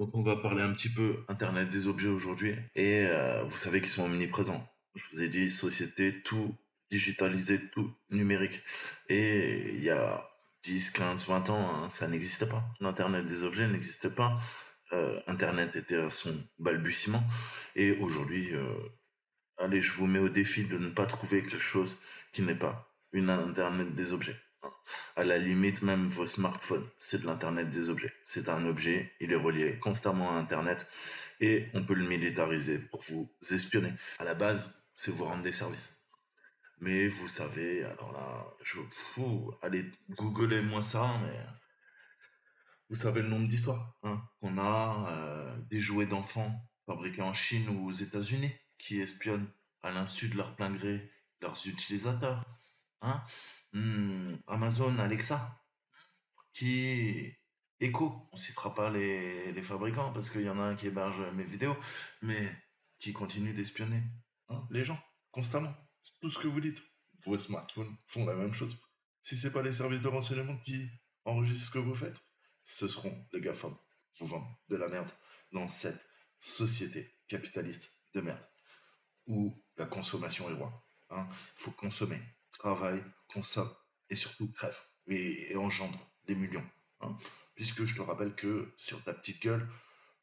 Donc on va parler un petit peu Internet des objets aujourd'hui et vous savez qu'ils sont omniprésents. Je vous ai dit société, tout digitalisé, tout numérique. Et il y a 10, 15, 20 ans, hein, ça n'existait pas. L'Internet des objets n'existait pas. Internet était à son balbutiement. Et aujourd'hui, allez, je vous mets au défi de ne pas trouver quelque chose qui n'est pas une Internet des objets. Hein. À la limite, même vos smartphones, c'est de l'Internet des objets. C'est un objet, il est relié constamment à Internet et on peut le militariser pour vous espionner. À la base, c'est vous rendre des services. Mais vous savez, alors là, allez, googlez-moi ça, mais vous savez le nombre d'histoires hein, qu'on a, des jouets d'enfants fabriqués en Chine ou aux États-Unis qui espionnent à l'insu de leur plein gré leurs utilisateurs. Hein. Amazon, Alexa, qui Echo, on citera pas les fabricants parce qu'il y en a un qui héberge mes vidéos, mais qui continue d'espionner hein, les gens constamment. Tout ce que vous dites. Vos smartphones font la même chose. Si c'est pas les services de renseignement qui enregistrent ce que vous faites, ce seront les GAFAM. Vous vendent de la merde dans cette société capitaliste de merde où la consommation est roi. Hein. Faut consommer, travaille, consomme et surtout crève et engendre des millions. Hein. Puisque je te rappelle que sur ta petite gueule,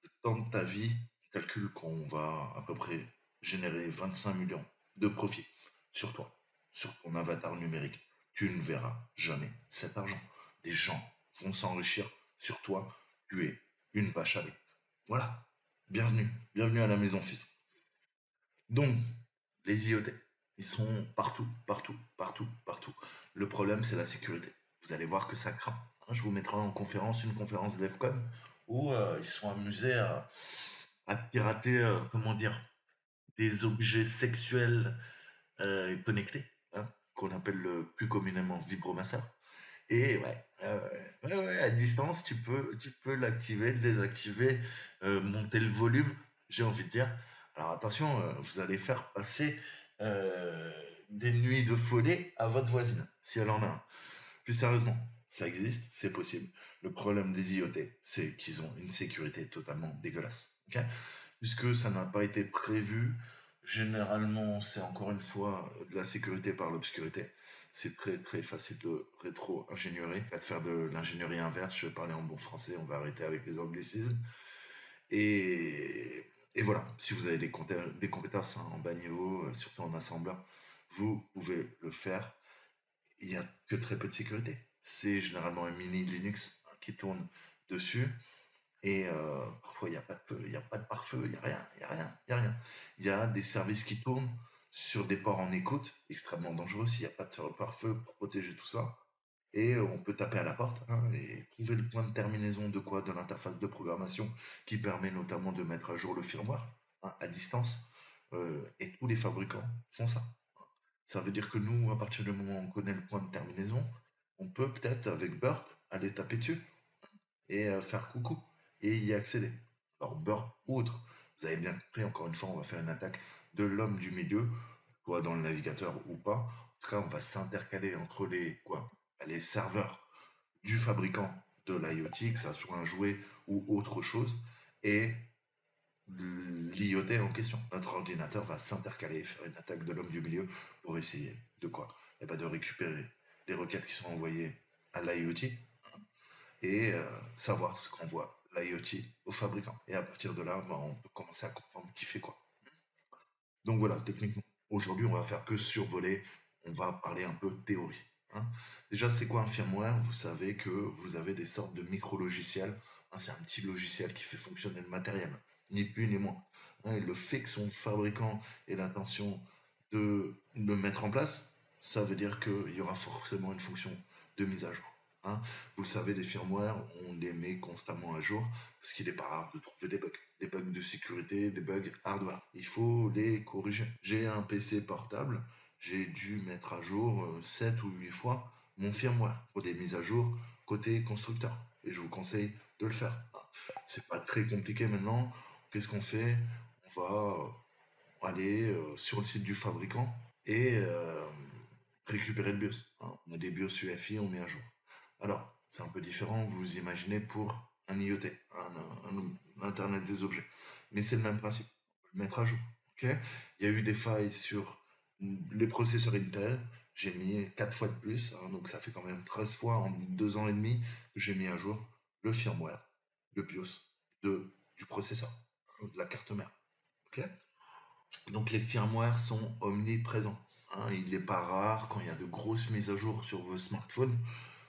le temps de ta vie, on calcule qu'on va à peu près générer 25 millions de profit sur toi, sur ton avatar numérique. Tu ne verras jamais cet argent. Des gens vont s'enrichir sur toi. Tu es une vache à lait. Voilà. Bienvenue. Bienvenue à la maison, fils. Donc, les IoT, ils sont partout, partout, partout, partout. Le problème, c'est la sécurité. Vous allez voir que ça craint. Hein, je vous mettrai en conférence, une conférence d'EFCON, où ils sont amusés à pirater, comment dire, des objets sexuels connectés, hein, qu'on appelle le plus communément vibromasseur. Et ouais, ouais, à distance, tu peux l'activer, le désactiver, monter le volume, j'ai envie de dire. Alors attention, vous allez faire passer euh, des nuits de folie à votre voisine, si elle en a un. Plus sérieusement, ça existe, c'est possible. Le problème des IoT, c'est qu'ils ont une sécurité totalement dégueulasse. Ok puisque ça n'a pas été prévu. Généralement, c'est encore une fois de la sécurité par l'obscurité. C'est très très facile de rétro-ingénierie. Pas de faire de l'ingénierie inverse, je vais parler en bon français, on va arrêter avec les anglicismes. Et voilà, si vous avez des compétences hein, en bas niveau, surtout en assembleur, vous pouvez le faire. Il n'y a que très peu de sécurité. C'est généralement un mini Linux hein, qui tourne dessus. Et parfois, il n'y a pas de feu, il n'y a pas de pare-feu, il n'y a rien, il n'y a rien, il n'y a rien. Il y a des services qui tournent sur des ports en écoute, extrêmement dangereux s'il n'y a pas de pare-feu pour protéger tout ça. Et on peut taper à la porte hein, et trouver le point de terminaison de quoi? De l'interface de programmation qui permet notamment de mettre à jour le firmware hein, à distance. Et tous les fabricants font ça. Ça veut dire que nous, à partir du moment où on connaît le point de terminaison, on peut peut-être avec Burp aller taper dessus et faire coucou et y accéder. Alors Burp ou autre, vous avez bien compris, encore une fois, on va faire une attaque de l'homme du milieu, soit dans le navigateur ou pas. En tout cas, on va s'intercaler entre les serveurs du fabricant de l'IoT, que ça soit un jouet ou autre chose, et l'IoT en question. Notre ordinateur va s'intercaler, faire une attaque de l'homme du milieu pour essayer de quoi? Eh ben de récupérer les requêtes qui sont envoyées à l'IoT et savoir ce qu'envoie l'IoT au fabricant. Et à partir de là, ben, on peut commencer à comprendre qui fait quoi. Donc voilà, techniquement, aujourd'hui, on va faire que survoler, on va parler un peu de théorie. Hein. Déjà, c'est quoi un firmware? Vous savez que vous avez des sortes de micro-logiciels. Hein, c'est un petit logiciel qui fait fonctionner le matériel, ni plus ni moins. Hein, et le fait que son fabricant ait l'intention de le mettre en place, ça veut dire qu'il y aura forcément une fonction de mise à jour. Hein. Vous le savez, les firmwares, on les met constamment à jour parce qu'il n'est pas rare de trouver des bugs de sécurité, des bugs hardware. Il faut les corriger. J'ai un PC portable, j'ai dû mettre à jour 7 ou 8 fois mon firmware pour des mises à jour côté constructeur. Et je vous conseille de le faire. C'est pas très compliqué maintenant. Qu'est-ce qu'on fait? On va aller sur le site du fabricant et récupérer le BIOS. Hein. On a des BIOS UEFI, on met à jour. Alors, c'est un peu différent, vous imaginez, pour un IoT, Internet des objets. Mais c'est le même principe. On peut le mettre à jour. Ok. Il y a eu des failles sur les processeurs Intel. J'ai mis 4 fois de plus. Donc ça fait quand même 13 fois en 2 ans et demi que j'ai mis à jour le firmware, le BIOS du processeur, de la carte mère. Ok. Donc les firmwares sont omniprésents. Il n'est pas rare quand il y a de grosses mises à jour sur vos smartphones.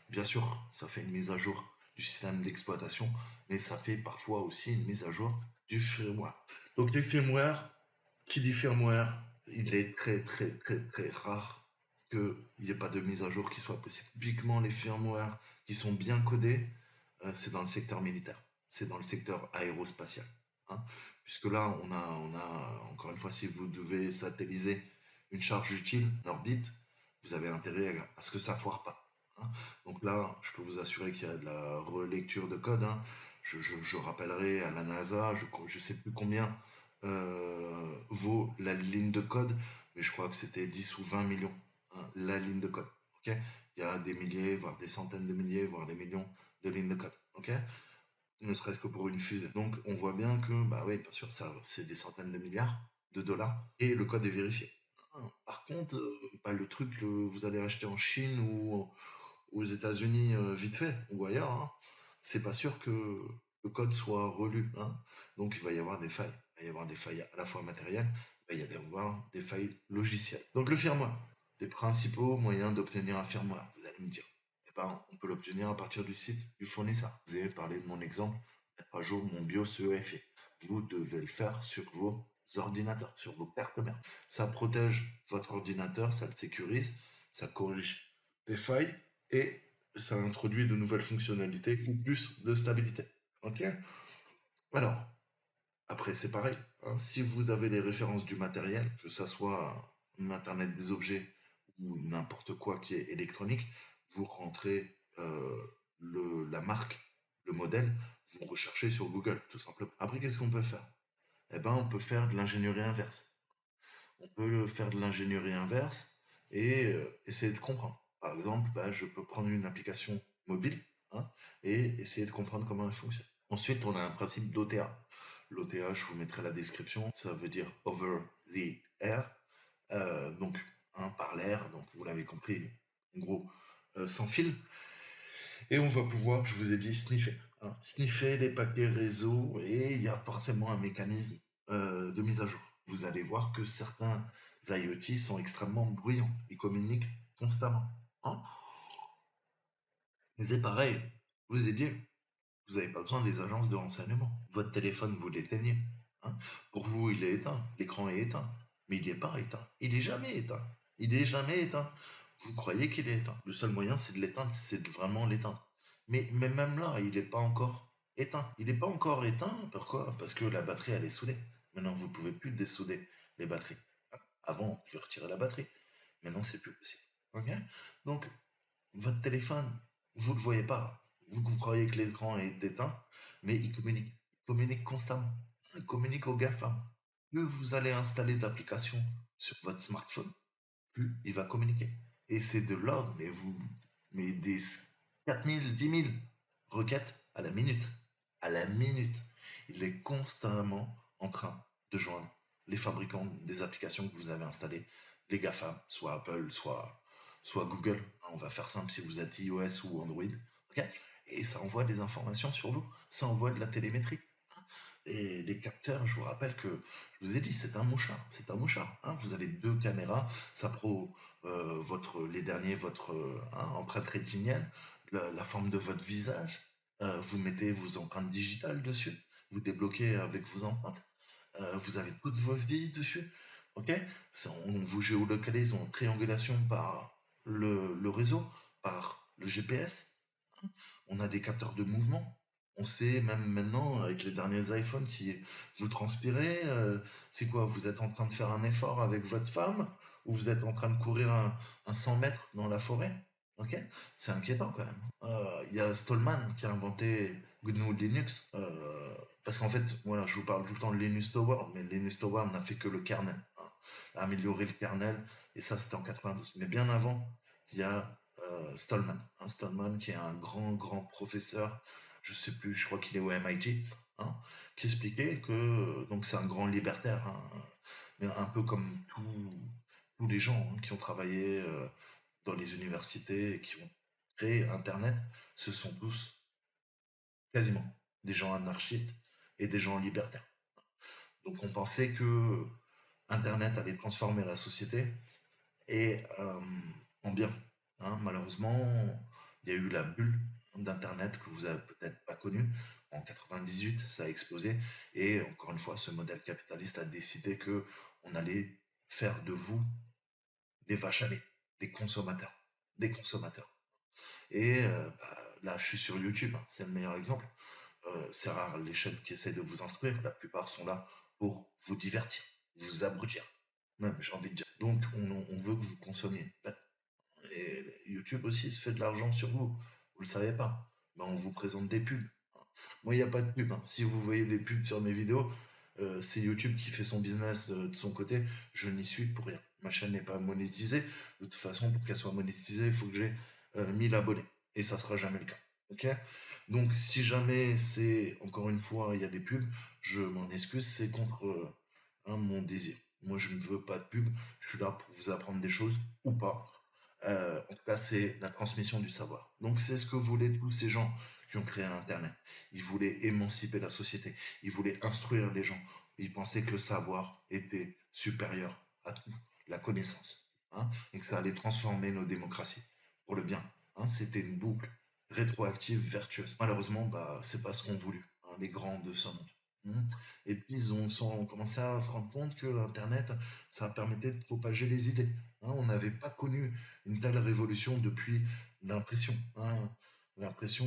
Bien sûr, ça fait une mise à jour du système d'exploitation, mais ça fait parfois aussi une mise à jour du firmware. Donc les firmware, qui dit firmware, il est très très très très rare qu'il n'y ait pas de mise à jour qui soit possible. Typiquement les firmware qui sont bien codés, c'est dans le secteur militaire, c'est dans le secteur aérospatial. hein. Puisque là, encore une fois, si vous devez satelliser une charge utile d'orbite, vous avez intérêt à ce que ça foire pas. Donc là, je peux vous assurer qu'il y a de la relecture de code. Je rappellerai à la NASA, je sais plus combien vaut la ligne de code, mais je crois que c'était 10 ou 20 millions, la ligne de code. Ok. Il y a des milliers, voire des centaines de milliers, voire des millions de lignes de code. Ok. Ne serait-ce que pour une fusée. Donc on voit bien que, bah oui, bien sûr, ça, c'est des centaines de milliards de dollars et le code est vérifié. Par contre, pas le truc que vous allez acheter en Chine ou aux États-Unis vite fait ou ailleurs, c'est pas sûr que le code soit relu. Donc il va y avoir des failles. Il va y avoir des failles à la fois matérielles, il va y avoir des failles logicielles. Donc le firmware, les principaux moyens d'obtenir un firmware, vous allez me dire. Eh ben, on peut l'obtenir à partir du site du fournisseur. Vous avez parlé de mon exemple, mettre à jour mon BIOS EFI. Vous devez le faire sur vos ordinateurs, sur vos cartes mères. Ça protège votre ordinateur, ça le sécurise, ça corrige des failles et ça introduit de nouvelles fonctionnalités ou plus de stabilité. Ok. Alors, après, c'est pareil. Si vous avez les références du matériel, que ça soit Internet des objets ou n'importe quoi qui est électronique, vous rentrez la marque, le modèle, vous recherchez sur Google, tout simplement. Après, qu'est-ce qu'on peut faire? Eh ben, on peut faire de l'ingénierie inverse. On peut faire de l'ingénierie inverse et essayer de comprendre. Par exemple, bah, je peux prendre une application mobile et essayer de comprendre comment elle fonctionne. Ensuite, on a un principe d'OTA. L'OTA, je vous mettrai la description, ça veut dire over the air, donc par l'air, donc vous l'avez compris, en gros, sans fil. Et on va pouvoir, je vous ai dit, sniffer. Sniffer les paquets réseau et il y a forcément un mécanisme de mise à jour. Vous allez voir que certains IoT sont extrêmement bruyants. Ils communiquent constamment. Hein. Mais c'est pareil, je vous ai dit, vous n'avez pas besoin des agences de renseignement. Votre téléphone, vous l'éteignez. Hein. Pour vous, il est éteint. L'écran est éteint. Mais il n'est pas éteint. Il n'est jamais éteint. Il n'est jamais éteint. Vous croyez qu'il est éteint. Le seul moyen, c'est de l'éteindre, c'est de vraiment l'éteindre. Mais même là, il n'est pas encore éteint. Il n'est pas encore éteint. Pourquoi? Parce que la batterie, elle est soudée. Maintenant, vous ne pouvez plus dessouder les batteries. Avant, on pouvait retirer la batterie. Maintenant, c'est plus possible. Ok. Donc, votre téléphone, vous ne le voyez pas. Vous croyez que l'écran est éteint, mais il communique. Il communique constamment. Il communique au GAFAM. Plus vous allez installer d'applications sur votre smartphone, plus il va communiquer. Et c'est de l'ordre, mais des 4000, 10 000 requêtes à la minute. À la minute. Il est constamment en train de joindre les fabricants des applications que vous avez installées, les GAFAM, soit Apple, soit Google. On va faire simple si vous êtes iOS ou Android. Ok. Et ça envoie des informations sur vous. Ça envoie de la télémétrie. Et les capteurs, je vous rappelle que, je vous ai dit, c'est un mouchard. C'est un mouchard. Vous avez deux caméras, ça pro, les derniers, votre empreinte rétinienne, la forme de votre visage. Vous mettez vos empreintes digitales dessus. Vous débloquez avec vos empreintes. Vous avez toutes vos vies dessus. Ok. On vous géolocalise en triangulation par le réseau, par le GPS. On a des capteurs de mouvement. On sait même maintenant, avec les derniers iPhones, si vous transpirez, c'est quoi? Vous êtes en train de faire un effort avec votre femme ou vous êtes en train de courir un 100 mètres dans la forêt? Ok. C'est inquiétant quand même. Il y a Stallman qui a inventé GNU Linux. Parce qu'en fait, voilà, je vous parle tout le temps de Linus Torvald, mais Linus Torvald n'a fait que le kernel. Améliorer le kernel, et ça c'était en 92. Mais bien avant, il y a Stallman. Stallman qui est un grand, grand professeur, je sais plus, je crois qu'il est au MIT, hein, qui expliquait que donc c'est un grand libertaire, hein, mais un peu comme tous les gens hein, qui ont travaillé dans les universités et qui ont créé Internet, ce sont tous quasiment des gens anarchistes et des gens libertaires. Donc on pensait que Internet allait transformer la société et en bien. Hein. Malheureusement, il y a eu la bulle d'Internet que vous avez peut-être pas connue. En 98, ça a explosé. Et encore une fois, ce modèle capitaliste a décidé que on allait faire de vous des vaches à lait, des consommateurs, des consommateurs. Et là, je suis sur YouTube, hein, c'est le meilleur exemple. C'est rare les chaînes qui essaient de vous instruire. La plupart sont là pour vous divertir, vous abrutir. Même, j'ai envie de dire. Donc, on veut que vous consommiez. Et YouTube aussi se fait de l'argent sur vous. Vous le savez pas. Mais on vous présente des pubs. Moi, il n'y a pas de pub. Hein. Si vous voyez des pubs sur mes vidéos, c'est YouTube qui fait son business de son côté. Je n'y suis pour rien. Ma chaîne n'est pas monétisée. De toute façon, pour qu'elle soit monétisée, il faut que j'ai 1000 abonnés. Et ça sera jamais le cas. Ok. Donc, si jamais c'est, encore une fois, il y a des pubs, je m'en excuse, c'est contre hein, mon désir. Moi, je ne veux pas de pub. Je suis là pour vous apprendre des choses ou pas. En tout cas, c'est la transmission du savoir. Donc, c'est ce que voulaient tous ces gens qui ont créé Internet. Ils voulaient émanciper la société. Ils voulaient instruire les gens. Ils pensaient que le savoir était supérieur à tout, la connaissance, hein, et que ça allait transformer nos démocraties pour le bien. Hein. C'était une boucle rétroactive vertueuse. Malheureusement, bah, c'est pas ce qu'ont voulu hein, les grands de ce monde. Hein. Et puis, ont commencé à se rendre compte que Internet, ça permettait de propager les idées. Hein. On n'avait pas connu une telle révolution depuis l'impression. Hein. L'impression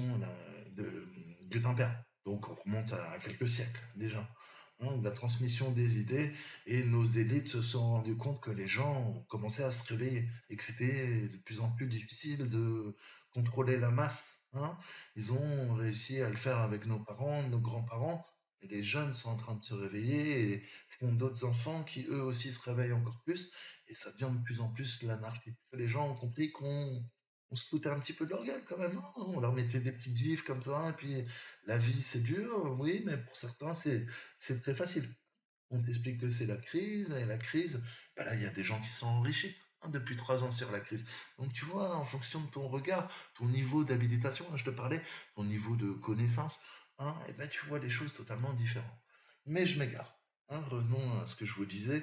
de Gutenberg. Donc on remonte à quelques siècles déjà. Hein, la transmission des idées et nos élites se sont rendus compte que les gens commençaient à se réveiller et que c'était de plus en plus difficile de contrôler la masse. Hein. Ils ont réussi à le faire avec nos parents, nos grands-parents. Et les jeunes sont en train de se réveiller et font d'autres enfants qui eux aussi se réveillent encore plus. Et ça devient de plus en plus l'anarchie. Les gens ont compris qu'on on se foutait un petit peu de leur gueule quand même. Hein. On leur mettait des petites gifs comme ça. Et puis la vie c'est dur, oui, mais pour certains c'est très facile. On t'explique que c'est la crise, et la crise, bah là, il y a des gens qui sont enrichis hein, depuis 3 ans sur la crise. Donc, tu vois, en fonction de ton regard, ton niveau d'habilitation, hein, je te parlais, ton niveau de connaissance, hein, et ben, tu vois les choses totalement différentes. Mais je m'égare. Hein, revenons à ce que je vous disais.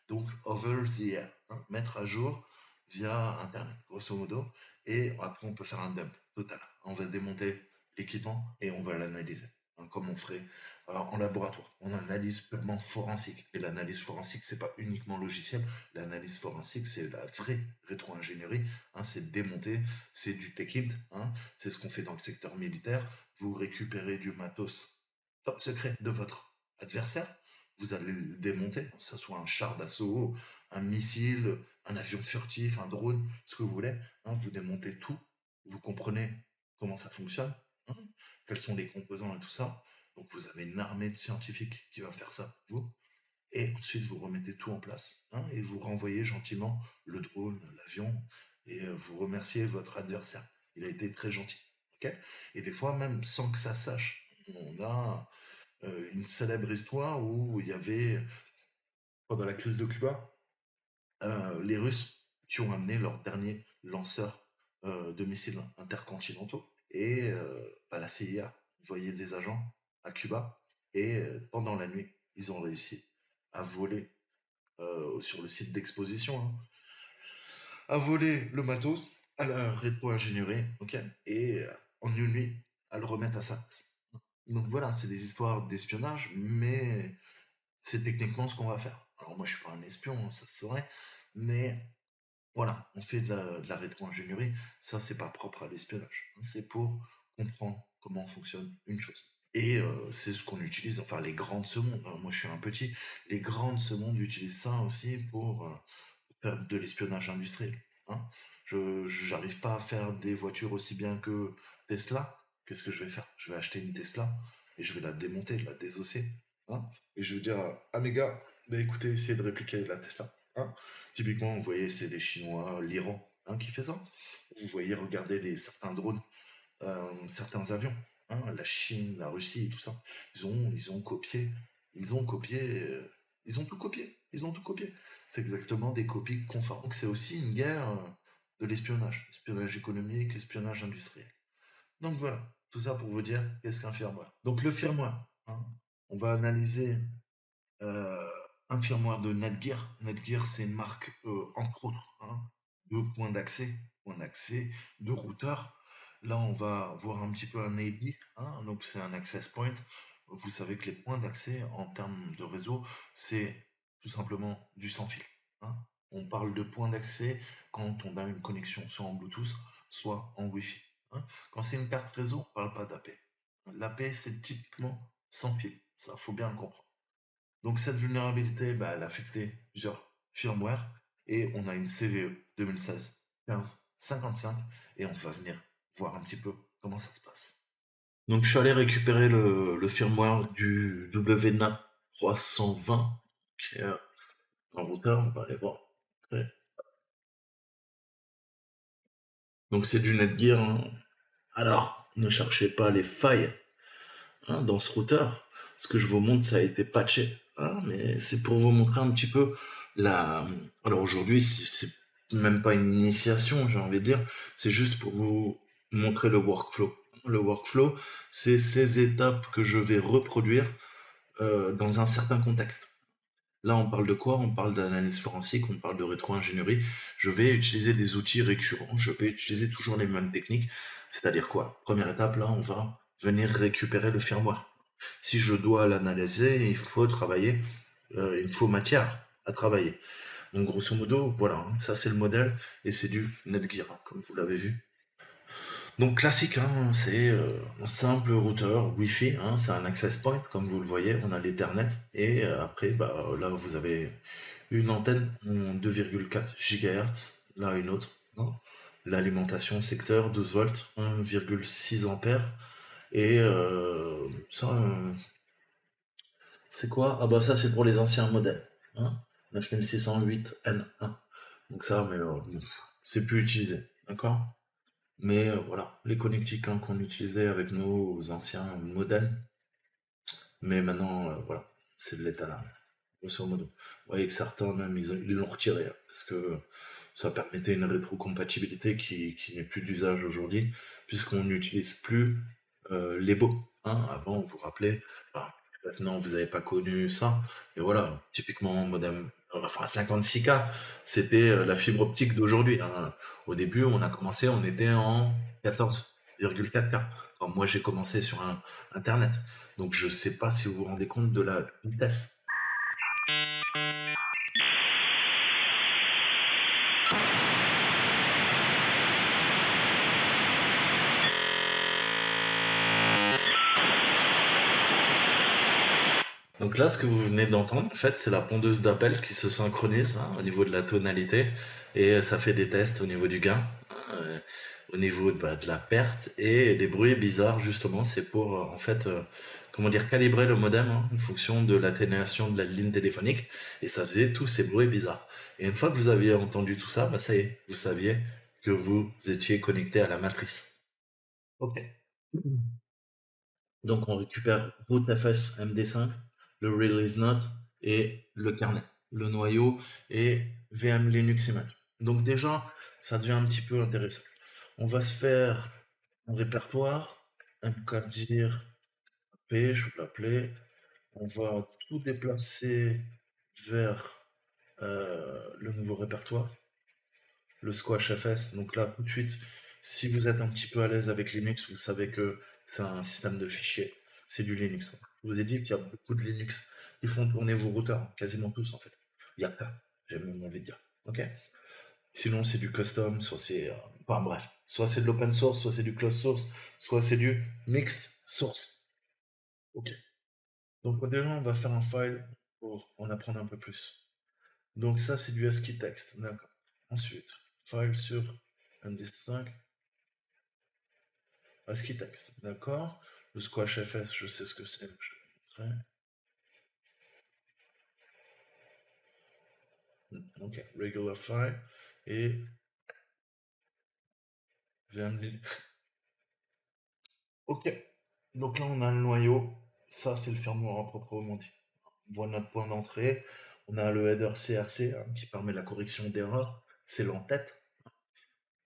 Donc, over the air, hein, mettre à jour via Internet, grosso modo. Et après, on peut faire un dump total. On va démonter l'équipement et on va l'analyser, hein, comme on ferait en laboratoire. On analyse purement forensique. Et l'analyse forensique, c'est pas uniquement logiciel. L'analyse forensique, c'est la vraie rétro-ingénierie. Hein, c'est démonter, c'est du tech-id. Hein, c'est ce qu'on fait dans le secteur militaire. Vous récupérez du matos top secret de votre adversaire. Vous allez le démonter, que ce soit un char d'assaut, un missile, un avion furtif, un drone, ce que vous voulez. Hein, vous démontez tout. Vous comprenez comment ça fonctionne. Hein, quels sont les composants et tout ça. Donc vous avez une armée de scientifiques qui va faire ça pour vous. Et ensuite vous remettez tout en place. Hein, et vous renvoyez gentiment le drone, l'avion, et vous remerciez votre adversaire. Il a été très gentil. Ok. Et des fois même sans que ça sache. On a une célèbre histoire où il y avait, pendant la crise de Cuba, les Russes qui ont amené leur dernier lanceur de missiles intercontinentaux. Et bah, la CIA envoyait des agents à Cuba. Et pendant la nuit, ils ont réussi à voler sur le site d'exposition, hein, à voler le matos, à la rétro-ingénierie, ok, et en une nuit, à le remettre à sa place. Donc voilà, c'est des histoires d'espionnage, mais c'est techniquement ce qu'on va faire. Alors moi, je suis pas un espion, hein, ça se saurait, mais voilà, on fait de la rétro-ingénierie. Ça, c'est pas propre à l'espionnage. Hein. C'est pour comprendre comment fonctionne une chose. Et c'est ce qu'on utilise, enfin les grands de ce monde. Hein. Moi, je suis un petit. Les grands de ce monde utilisent ça aussi pour faire de l'espionnage industriel. Hein. J'arrive pas à faire des voitures aussi bien que Tesla. Qu'est-ce que je vais faire? Je vais acheter une Tesla et je vais la démonter, la désosser. Hein. Et je vais dire à mes gars, bah, écoutez, essayez de répliquer la Tesla. Hein. Typiquement, vous voyez, c'est les Chinois, l'Iran hein, qui fait ça. Vous voyez, regardez certains drones, certains avions. hein, la Chine, la Russie et tout ça, ils ont copié, ils ont copié, ils ont tout copié, ils ont tout copié. C'est exactement des copies conformes. Donc c'est aussi une guerre de l'espionnage, espionnage économique, espionnage industriel. Donc voilà, tout ça pour vous dire qu'est-ce qu'un firmware. Donc le firmware, hein, on va analyser euh, un firmware de Netgear. Netgear, c'est une marque, entre autres, hein, de points d'accès, de routeurs. Là, on va voir un petit peu un AD, hein, donc c'est un access point. Vous savez que les points d'accès en termes de réseau, c'est tout simplement du sans fil, hein. On parle de points d'accès quand on a une connexion soit en Bluetooth, soit en Wi-Fi, hein. Quand c'est une carte réseau, on ne parle pas d'AP. L'AP, c'est typiquement sans fil. Ça, faut bien le comprendre. Donc cette vulnérabilité, bah, elle a affecté plusieurs firmware et on a une CVE 2016 15 55 et on va venir voir un petit peu comment ça se passe. Donc je suis allé récupérer le firmware du WNAP 320 qui est un routeur, on va aller voir. Ouais. Donc c'est du Netgear, hein. Alors, ne cherchez pas les failles, hein, dans ce routeur. Ce que je vous montre, ça a été patché, hein, mais c'est pour vous montrer un petit peu la. Alors aujourd'hui, c'est même pas une initiation, j'ai envie de dire, c'est juste pour vous montrer le workflow. Le workflow, c'est ces étapes que je vais reproduire dans un certain contexte. Là, on parle de quoi? On parle d'analyse forensique, on parle de rétro-ingénierie. Je vais utiliser des outils récurrents, je vais utiliser toujours les mêmes techniques. C'est-à-dire quoi? Première étape, là, on va venir récupérer le firmware. Si je dois l'analyser, il faut travailler, il faut matière à travailler. Donc, grosso modo, voilà, hein, ça c'est le modèle et c'est du Netgear, hein, comme vous l'avez vu. Donc classique, hein, c'est un simple routeur Wi-Fi, hein, c'est un access point, comme vous le voyez, on a l'Ethernet, et après, bah, là vous avez une antenne en 2,4 GHz, là une autre, hein. L'alimentation secteur 12 volts, 1,6 ampères, et ça, c'est quoi? Ah bah ça c'est pour les anciens modèles, hein, 9608N1. Donc ça, mais bon, c'est plus utilisé, d'accord? Mais voilà, les connectiques, hein, qu'on utilisait avec nos anciens modèles, mais maintenant, voilà, c'est de l'étalage, grosso modo. Vous voyez que certains même, ils l'ont retiré, hein, parce que ça permettait une rétrocompatibilité qui n'est plus d'usage aujourd'hui, puisqu'on n'utilise plus les baux, hein. Avant, vous vous rappelez, enfin, maintenant vous n'avez pas connu ça, mais voilà, typiquement modem, enfin 56K, c'était la fibre optique d'aujourd'hui, hein. Au début, on a commencé, on était en 14,4K. Quand moi j'ai commencé sur un Internet. Donc je sais pas si vous vous rendez compte de la vitesse. Donc là, ce que vous venez d'entendre, en fait, c'est la pondeuse d'appel qui se synchronise, hein, au niveau de la tonalité et ça fait des tests au niveau du gain, hein, au niveau bah, de la perte et des bruits bizarres, justement. C'est pour, en fait, comment dire, calibrer le modem, hein, en fonction de l'atténuation de la ligne téléphonique et ça faisait tous ces bruits bizarres. Et une fois que vous aviez entendu tout ça, bah ça y est, vous saviez que vous étiez connecté à la matrice. Ok. Donc on récupère rootfs MD5, le release note et le carnet, le noyau et VM Linux Image. Donc déjà, ça devient un petit peu intéressant. On va se faire un répertoire, mkdir p, je vais l'appeler. On va tout déplacer vers le nouveau répertoire, le squash FS. Donc là, tout de suite, si vous êtes un petit peu à l'aise avec Linux, vous savez que c'est un système de fichiers. C'est du Linux. Je vous ai dit qu'il y a beaucoup de Linux qui font tourner vos routeurs, quasiment tous en fait. Il y a pas, j'ai même envie de dire. Ok. Sinon, c'est du custom, soit c'est. Enfin bref, soit c'est de l'open source, soit c'est du closed source, soit c'est du mixed source. Ok. Donc déjà, on va faire un file pour en apprendre un peu plus. Donc ça, c'est du ASCII text, d'accord. Ensuite, file sur MD5, ASCII text, d'accord. Le squash FS, je sais ce que c'est, je vais vous montrer. Ok, regular file et VMD. Ok, Donc là, on a le noyau. Ça, c'est le firmware à proprement dit. On voit notre point d'entrée. On a le header CRC hein, qui permet la correction d'erreurs. C'est l'entête.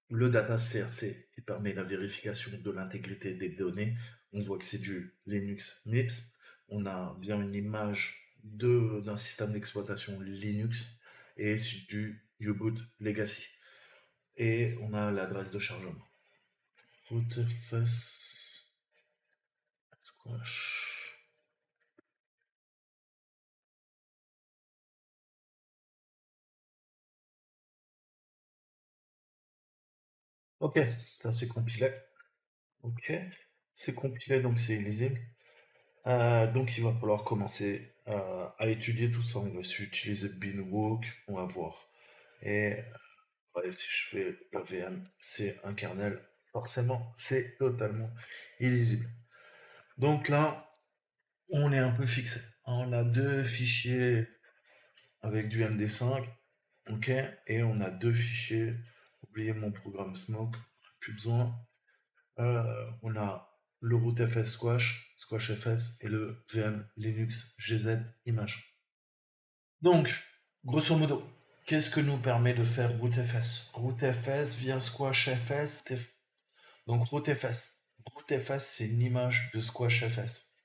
Le data CRC qui permet la vérification de l'intégrité des données. On voit que c'est du Linux MIPS. On a bien une image d'un système d'exploitation Linux et c'est du U-Boot Legacy. Et on a l'adresse de chargement. Rootfs Squash. Ok, ça c'est compilé. Ok, c'est compilé donc c'est illisible. Donc il va falloir commencer à étudier tout ça. On va utiliser Beanwalk, on va voir. Et ouais, si je fais la VM, c'est un kernel. Forcément, c'est totalement illisible. Donc là, on est un peu fixé. On a deux fichiers avec du MD5, ok, et on a deux fichiers. Oubliez mon programme Smoke, plus besoin. On a le rootfs Squash, SquashFS et le VM Linux GZ Image. Donc, grosso modo, qu'est-ce que nous permet de faire rootfs? Rootfs via SquashFS. Donc rootfs. Rootfs, c'est une image de SquashFS.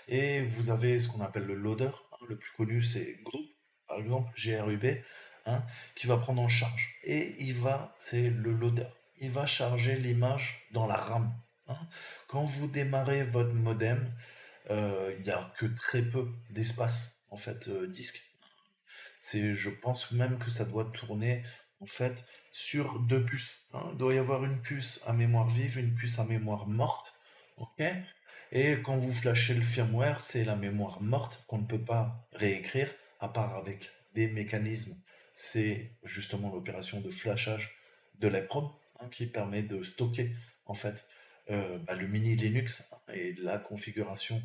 Et vous avez ce qu'on appelle le loader. Hein, le plus connu, c'est Group, par exemple, GRUB, hein, qui va prendre en charge. Et c'est le loader. Il va charger l'image dans la RAM. Hein. Quand vous démarrez votre modem, il n'y a que très peu d'espace, en fait, disque. Je pense même que ça doit tourner, en fait, sur deux puces. Hein. Il doit y avoir une puce à mémoire vive, une puce à mémoire morte. Ok? Et quand vous flashez le firmware, c'est la mémoire morte qu'on ne peut pas réécrire, à part avec des mécanismes. C'est justement l'opération de flashage de l'EPROM hein, qui permet de stocker en fait le mini Linux hein, et la configuration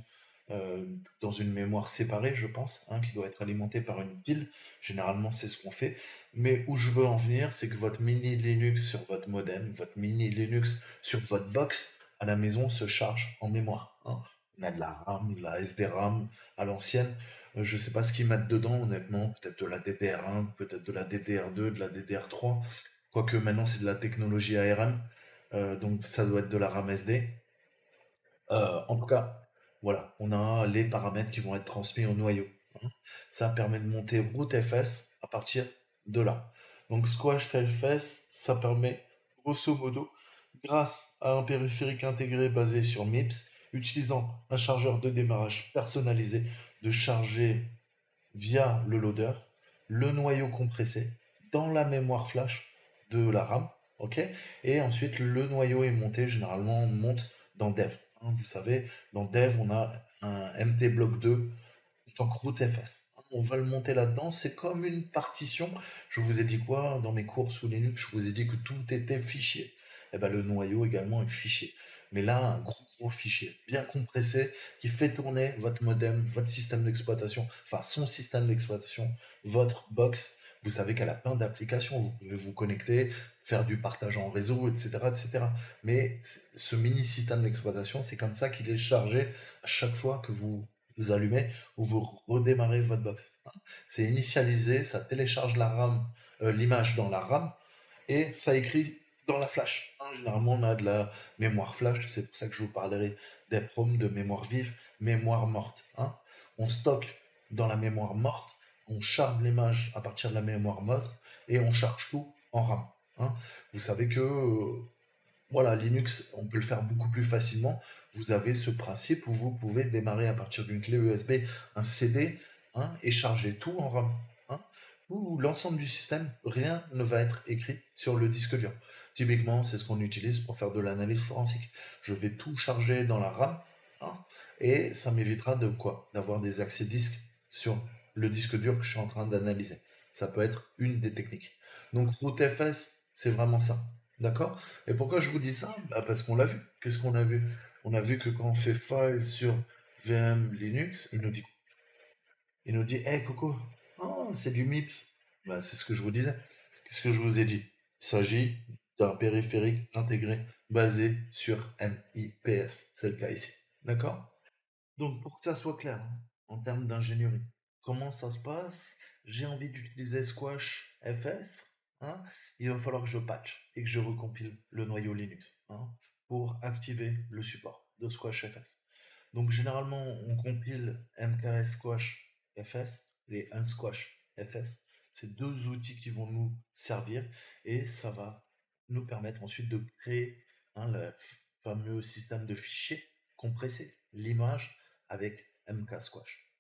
euh, dans une mémoire séparée, je pense, hein, qui doit être alimentée par une pile. Généralement, c'est ce qu'on fait. Mais où je veux en venir, c'est que votre mini Linux sur votre modem, votre mini Linux sur votre box, à la maison se charge en mémoire. Hein. On a de la RAM, de la SD-RAM à l'ancienne. Je sais pas ce qu'ils mettent dedans, honnêtement. Peut-être de la DDR1, peut-être de la DDR2, de la DDR3. Quoique maintenant c'est de la technologie ARM. Donc ça doit être de la RAM SD. En tout cas, voilà, on a les paramètres qui vont être transmis au noyau. Hein. Ça permet de monter rootfs à partir de là. Donc SquashFS, ça permet grosso modo, grâce à un périphérique intégré basé sur MIPS, utilisant un chargeur de démarrage personnalisé, de charger via le loader le noyau compressé dans la mémoire flash de la RAM, ok? Et ensuite le noyau est monté, généralement on monte dans Dev. Hein. Vous savez, dans Dev on a un MT-Block 2 en tant que rootfs. On va le monter là-dedans, c'est comme une partition. Je vous ai dit quoi dans mes cours sous Linux? Je vous ai dit que tout était fichier. Et ben le noyau également est fichier. Mais là, un gros fichier, bien compressé, qui fait tourner votre modem, votre système d'exploitation, enfin son système d'exploitation, votre box. Vous savez qu'elle a plein d'applications. Vous pouvez vous connecter, faire du partage en réseau, etc., etc. Mais ce mini système d'exploitation, c'est comme ça qu'il est chargé à chaque fois que vous allumez ou vous redémarrez votre box. Hein. C'est initialisé, ça télécharge la RAM, l'image dans la RAM et ça écrit dans la flash. Hein. Généralement, on a de la mémoire flash, c'est pour ça que je vous parlerai des PROM de mémoire vive, mémoire morte. Hein. On stocke dans la mémoire morte, on charge l'image à partir de la mémoire morte et on charge tout en RAM. Hein. Vous savez que voilà, Linux, on peut le faire beaucoup plus facilement. Vous avez ce principe où vous pouvez démarrer à partir d'une clé USB un CD hein, et charger tout en RAM. Hein. Tout l'ensemble du système, rien ne va être écrit sur le disque dur. Typiquement, c'est ce qu'on utilise pour faire de l'analyse forensique. Je vais tout charger dans la RAM hein, et ça m'évitera de quoi? D'avoir des accès disques sur le disque dur que je suis en train d'analyser. Ça peut être une des techniques. Donc rootfs, c'est vraiment ça. D'accord? Et pourquoi je vous dis ça? Bah, parce qu'on l'a vu. Qu'est-ce qu'on a vu? On a vu que quand on fait file sur VM Linux, il nous dit, hey Coco, oh, c'est du MIPS. Bah, c'est ce que je vous disais. Qu'est-ce que je vous ai dit? Il s'agit d'un périphérique intégré basé sur MIPS. C'est le cas ici. D'accord? Donc, pour que ça soit clair, hein, en termes d'ingénierie, comment ça se passe? J'ai envie d'utiliser Squash FS, hein, il va falloir que je patch et que je recompile le noyau Linux, hein, pour activer le support de Squash FS. Donc, généralement, on compile MKS Squash FS et Unsquash FS. C'est deux outils qui vont nous servir et ça va nous permettre ensuite de créer, hein, le fameux système de fichiers compressé, l'image avec MK Squash.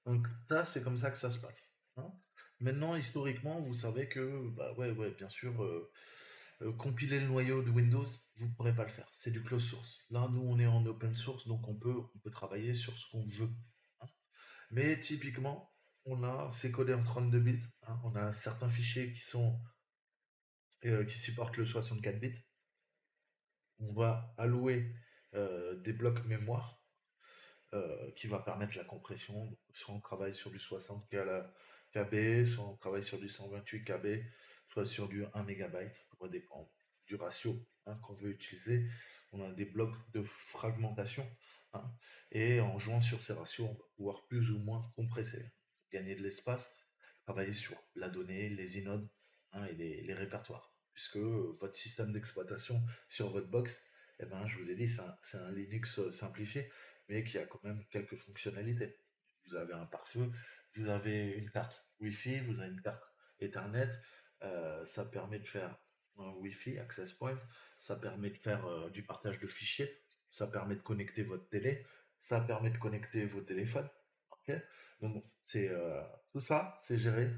Donc ça, c'est comme ça que ça se passe, hein. Maintenant, historiquement, vous savez que, bah ouais, ouais, bien sûr, compiler le noyau de Windows, vous ne pourrez pas le faire. C'est du closed source. Là, nous, on est en open source, donc on peut travailler sur ce qu'on veut, hein. Mais typiquement, c'est codé en 32 bits, hein. On a certains fichiers qui supportent le 64 bits. On va allouer des blocs mémoire qui va permettre la compression. Donc, soit on travaille sur du 60 KB, soit on travaille sur du 128 KB, soit sur du 1 MB. Ça va dépendre du ratio, hein, qu'on veut utiliser. On a des blocs de fragmentation, hein, et en jouant sur ces ratios, on va pouvoir plus ou moins compresser, gagner de l'espace, travailler sur la donnée, les inodes, hein, et les répertoires. Puisque votre système d'exploitation sur votre box, eh ben, je vous ai dit, c'est un Linux simplifié mais qui a quand même quelques fonctionnalités. Vous avez un pare-feu, vous avez une carte Wi-Fi, vous avez une carte Ethernet, ça permet de faire un Wi-Fi, access point, ça permet de faire du partage de fichiers, ça permet de connecter votre télé, ça permet de connecter vos téléphones. Ok. Donc tout ça, c'est géré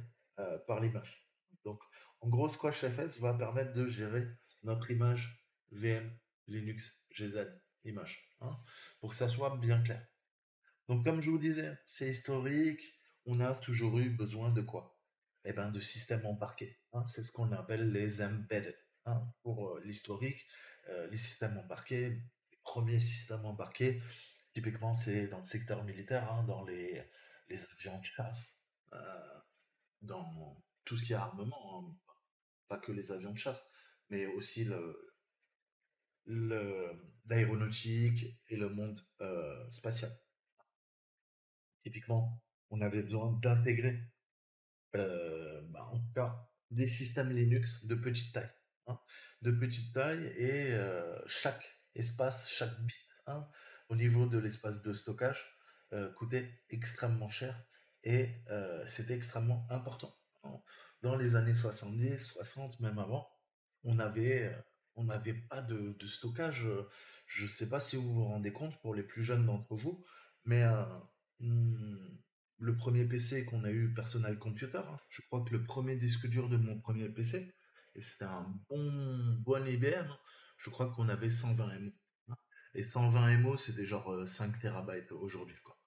par l'image. Donc en gros, Squash FS va permettre de gérer notre image VM, Linux, GZ, image, hein, pour que ça soit bien clair. Donc, comme je vous disais, c'est historique. On a toujours eu besoin de quoi? Eh ben, de systèmes embarqués, hein. C'est ce qu'on appelle les embedded, hein, pour l'historique. Les systèmes embarqués, les premiers systèmes embarqués, typiquement, c'est dans le secteur militaire, hein, dans les avions de chasse, dans tout ce qui est armement, hein, pas que les avions de chasse, mais aussi le- l'aéronautique et le monde spatial. Typiquement, on avait besoin d'intégrer, en tout cas, des systèmes Linux de petite taille, hein, de petite taille et chaque espace, chaque bit, hein, au niveau de l'espace de stockage, coûtait extrêmement cher et c'était extrêmement important, hein. Dans les années 70, 60, même avant, on avait, euh, on n'avait pas de stockage. Je ne sais pas si vous vous rendez compte, pour les plus jeunes d'entre vous, mais hmm, le premier PC qu'on a eu, Personal Computer, hein, je crois que le premier disque dur de mon premier PC, et c'était un bon IBM, hein, je crois qu'on avait 120 MO, hein. Et 120 MO, c'était genre 5 TB aujourd'hui, quoi.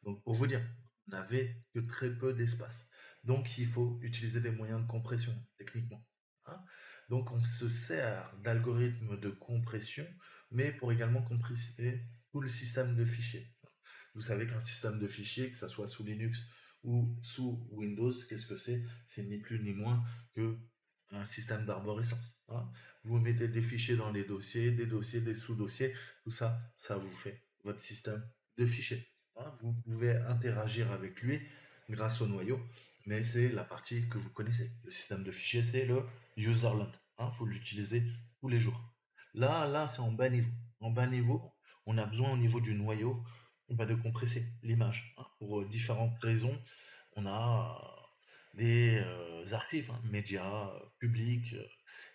Donc, pour vous dire, on n'avait que très peu d'espace. Donc, il faut utiliser des moyens de compression, techniquement, hein. Donc, on se sert d'algorithmes de compression, mais pour également compresser tout le système de fichiers. Vous savez qu'un système de fichiers, que ça soit sous Linux ou sous Windows, qu'est-ce que c'est? C'est ni plus ni moins que un système d'arborescence, hein. Vous mettez des fichiers dans les dossiers, des sous-dossiers, tout ça, ça vous fait votre système de fichiers, hein. Vous pouvez interagir avec lui grâce au noyau, mais c'est la partie que vous connaissez. Le système de fichiers, c'est le userland, hein. Faut l'utiliser tous les jours. Là, c'est en bas niveau. En bas niveau, on a besoin au niveau du noyau, bah, de compresser l'image, hein, pour différentes raisons. On a des archives, hein, médias, publics,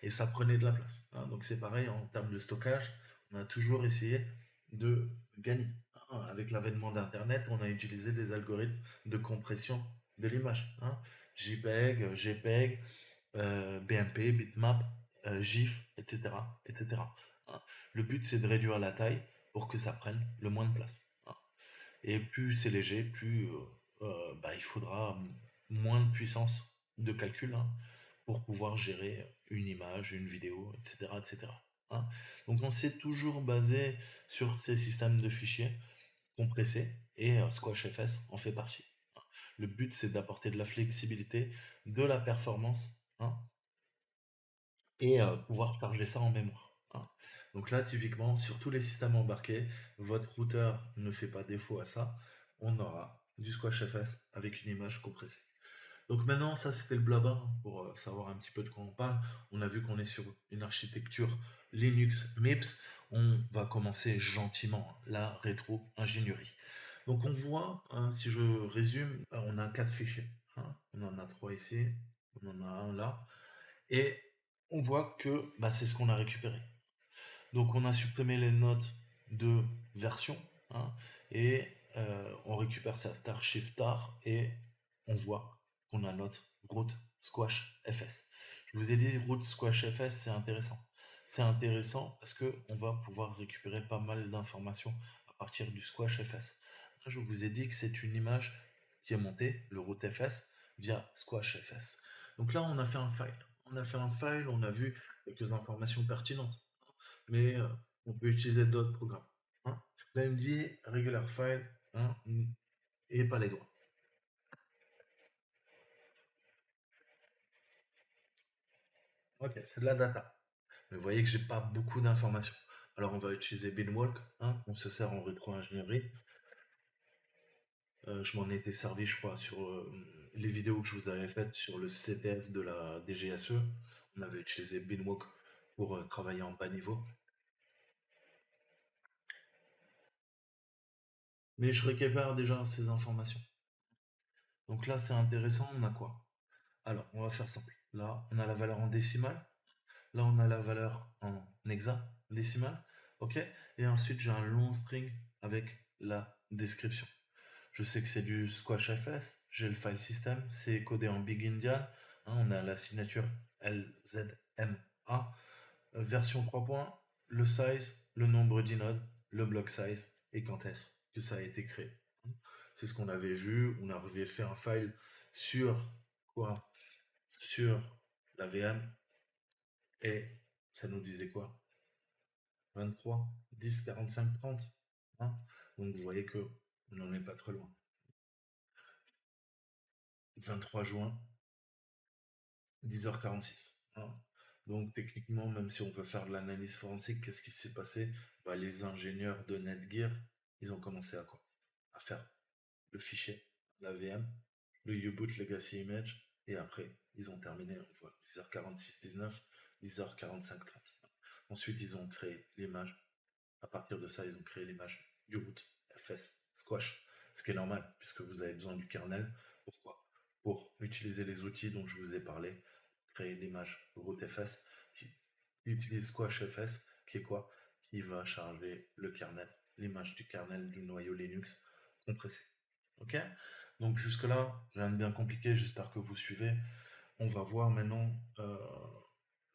et ça prenait de la place, hein. Donc c'est pareil en termes de stockage, on a toujours essayé de gagner, hein. Avec l'avènement d'Internet, on a utilisé des algorithmes de compression de l'image, hein. JPEG, JPEG, BMP, bitmap, GIF, etc., etc., hein. Le but, c'est de réduire la taille pour que ça prenne le moins de place, hein. Et plus c'est léger, plus bah, il faudra moins de puissance de calcul, hein, pour pouvoir gérer une image, une vidéo, etc., etc., hein. Donc on s'est toujours basé sur ces systèmes de fichiers compressés et SquashFS en fait partie, hein. Le but, c'est d'apporter de la flexibilité, de la performance, hein, et pouvoir charger ça en mémoire, hein. Donc là, typiquement, sur tous les systèmes embarqués, votre routeur ne fait pas défaut à ça. On aura du SquashFS avec une image compressée. Donc maintenant, ça c'était le blabla hein, pour savoir un petit peu de quoi on parle. On a vu qu'on est sur une architecture Linux MIPS. On va commencer gentiment la rétro-ingénierie. Donc on voit, hein, si je résume, on a quatre fichiers. Hein. On en a trois ici, on en a un là. Et on voit que bah, c'est ce qu'on a récupéré. Donc on a supprimé les notes de version hein, et on récupère cette archive tar et on voit qu'on a notre root squash fs. Je vous ai dit root squash fs c'est intéressant. C'est intéressant parce que on va pouvoir récupérer pas mal d'informations à partir du squash fs. Je vous ai dit que c'est une image qui est montée, le root fs, via squash fs. Donc là on a fait un file. On a fait un file, on a vu quelques informations pertinentes mais on peut utiliser d'autres programmes. Hein. Là, il me dit regular file hein, et pas les doigts. Ok, c'est de la data. Mais vous voyez que j'ai pas beaucoup d'informations. Alors, on va utiliser Binwalk. Hein, on se sert en rétro-ingénierie. Je m'en étais servi, je crois, sur les vidéos que je vous avais faites sur le CTF de la DGSE. On avait utilisé Binwalk pour travailler en bas niveau. Mais je récupère déjà ces informations. Donc là, c'est intéressant. On a quoi? Alors, on va faire simple. Là, on a la valeur en décimale. Là, on a la valeur en hexadécimal. OK? Et ensuite, j'ai un long string avec la description. Je sais que c'est du squashfs. J'ai le file system. C'est codé en Big Indian. Hein, on a la signature LZMA. Version 3 points. Le size, le nombre d'inodes, le block size et quand est-ce que ça a été créé. C'est ce qu'on avait vu. On avait fait un file sur quoi? Sur la VM et ça nous disait quoi? 23, 10, 45, 30. Hein. Donc vous voyez que on n'en est pas très loin. 23 juin, 10h46. Hein. Donc techniquement, même si on veut faire de l'analyse forensique, qu'est-ce qui s'est passé? Bah, les ingénieurs de Netgear, ils ont commencé à quoi? À faire le fichier, la VM, le U-Boot Legacy Image, et après, ils ont terminé, on voit 10h46, 19, 10h45, 30. Ensuite, ils ont créé l'image. À partir de ça, ils ont créé l'image du root fs squash, ce qui est normal puisque vous avez besoin du kernel. Pourquoi? Pour utiliser les outils dont je vous ai parlé, créer l'image root fs qui utilise squash fs, qui est quoi? Qui va charger le kernel, l'image du kernel du noyau Linux compressé. Ok? Donc jusque là, rien de bien compliqué. J'espère que vous suivez. On va voir maintenant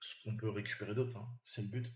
ce qu'on peut récupérer d'autre. Hein. C'est le but.